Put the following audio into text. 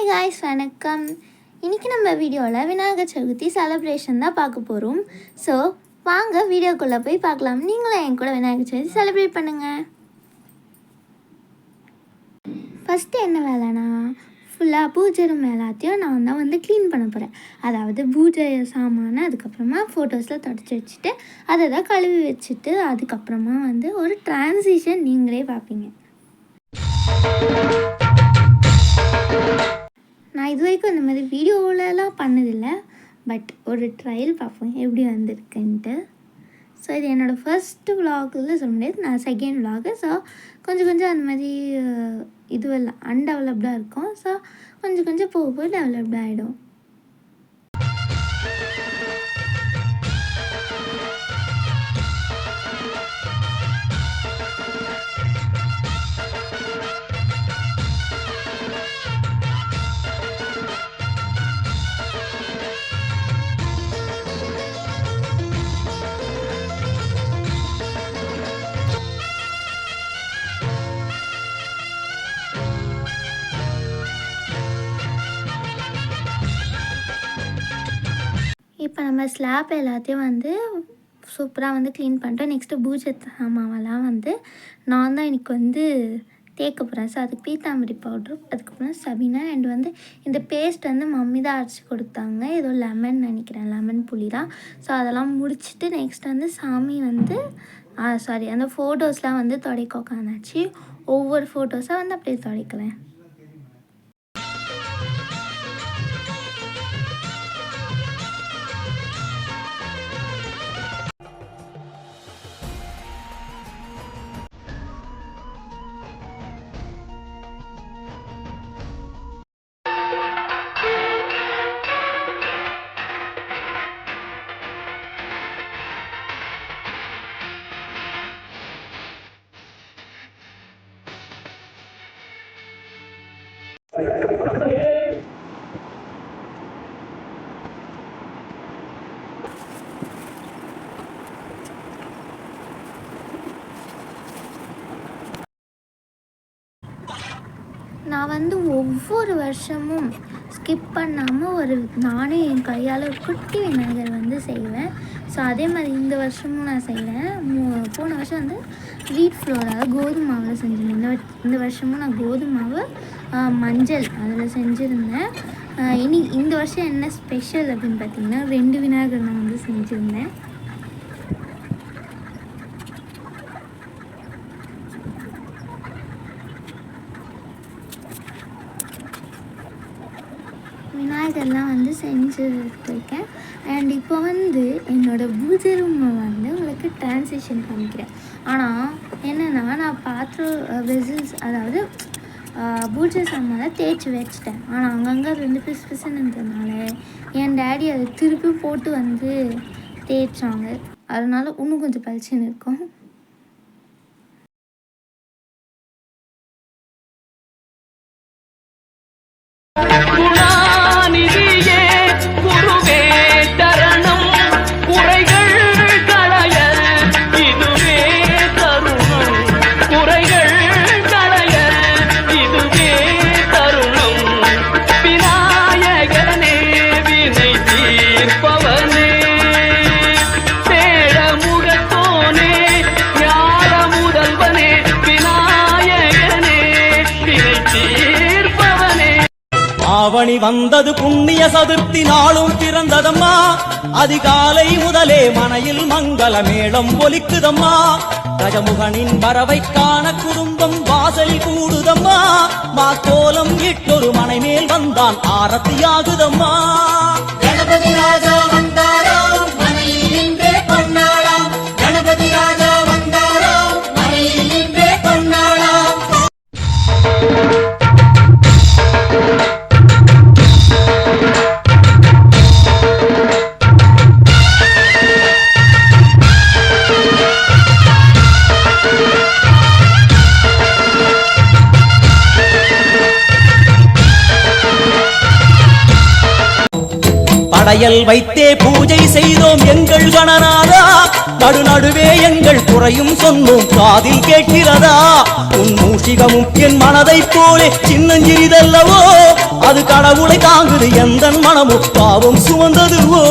Hi guys, வணக்கம். இன்றைக்கி நம்ம வீடியோவில் விநாயகர் சதுர்த்தி செலிப்ரேஷன் தான் பார்க்க போகிறோம். ஸோ வாங்க வீடியோக்குள்ளே போய் பார்க்கலாம். நீங்களும் என் கூட விநாயகர் சதுர்த்தி செலிப்ரேட் பண்ணுங்கள். ஃபஸ்ட்டு என்ன வேலைனா, ஃபுல்லாக பூஜை ரூம் எல்லாத்தையும் நான் தான் வந்து க்ளீன் பண்ண போகிறேன். அதாவது பூஜை சாமான அதுக்கப்புறமா ஃபோட்டோஸில் தொடச்சி வச்சுட்டு அதை தான் கழுவி வச்சுட்டு அதுக்கப்புறமா வந்து ஒரு ட்ரான்சிஷன் நீங்களே பார்ப்பீங்க. நான் இது வரைக்கும் இந்த மாதிரி வீடியோவிலலாம் பண்ணதில்லை, பட் ஒரு ட்ரையல் பார்ப்போம் எப்படி வந்திருக்குன்ட்டு. ஸோ இது என்னோடய ஃபர்ஸ்ட் விலாகில் சொல்ல முடியாது, நான் செகண்ட் விலாகு. ஸோ கொஞ்சம் அந்த மாதிரி இதுவெல்லாம் அன்டெவலப்டாக இருக்கும். ஸோ கொஞ்சம் போக டெவலப்டாக ஆகிடும். இப்போ நம்ம ஸ்லாப் எல்லாத்தையும் வந்து சூப்பராக வந்து க்ளீன் பண்ணிட்டோம். நெக்ஸ்ட்டு பூஜை சாமாவெல்லாம் வந்து நான் தான் இன்றைக்கி வந்து தேய்க்க போகிறேன். ஸோ அதுக்கு பீத்தாம்பரி பவுட்ரு, அதுக்கப்புறம் சபீனா அண்ட் வந்து இந்த பேஸ்ட் வந்து மம்மி தான் அரைச்சி கொடுத்தாங்க. ஏதோ லெமன் நினைக்கிறேன், லெமன் புளி தான். ஸோ அதெல்லாம் முடிச்சுட்டு நெக்ஸ்ட் வந்து சாமி வந்து அந்த ஃபோட்டோஸ்லாம் வந்து துடைக்க உட்காந்தாச்சு. ஒவ்வொரு ஃபோட்டோஸாக வந்து அப்படியே துடைக்கலேன். நான் வந்து ஒவ்வொரு வருஷமும் ஸ்கிப் பண்ணாமல் நானே என் கையால் குட்டி விநாயகர் வந்து செய்வேன். ஸோ அதே மாதிரி இந்த வருஷமும் நான் செய்கிறேன். போன வருஷம் வந்து வீட் ஃப்ளோராக கோதுமை மாவில் செஞ்சுருந்தேன். இந்த வருஷமும் நான் கோதுமை மாவு மஞ்சள் அதில் செஞ்சுருந்தேன். இந்த வருஷம் என்ன ஸ்பெஷல் அப்படின்னு பார்த்திங்கன்னா 2 விநாயகர் நான் வந்து செஞ்சுருந்தேன். விநாயகர்லாம் வந்து செஞ்சுருக்கேன். அண்ட் இப்போ வந்து என்னோடய பூஜை ரூமை வந்து உங்களுக்கு ட்ரான்சிஷன் காமிக்கிறேன். ஆனால் என்னென்னா, நான் பாத்திரம் வெசில்ஸ் அதாவது பூஜை சாமானை தேய்ச்சி வச்சிட்டேன். ஆனால் அங்கங்கே 2 பிசுன்றதுனால என் டேடி அதை திருப்பி போட்டு வந்து தேய்ச்சாங்க. அதனால இன்னும் கொஞ்சம் பளிச்சுன்னு இருக்கும். ஆவணி வந்தது புண்ணிய சதுர்த்தி நாளும் பிறந்ததம்மா. அதிகாலை முதலே மனையில் மங்கள மேளம் ஒலிக்குதம்மா. கஜமுகனின் வரவை காண குடும்பம் வாசலில் கூடுதம்மா. மாக்கோலம் இட்டொரு மனை மேல் வந்தான் ஆரத்தியாகுதம்மா. கணபதி ராஜா வந்தாராம் மனையில் நின்றே கொண்டாடாம். கணபதி ராஜா வந்தாராம் மனையில் நின்றே கொண்டாடாம். படையல் வைத்தே பூஜை செய்தோம் எங்கள் கணநாதா. நடுநடுவே எங்கள் குறையும் சொன்னோம் காதில் கேட்கிறதா. உன் மூஷிகமும் என் மனதை போலே சின்னஞ்சிறிதல்லவோ. அது கடவுளை தாங்குது எந்த மனமோ பாவம் சுமந்தது ஓ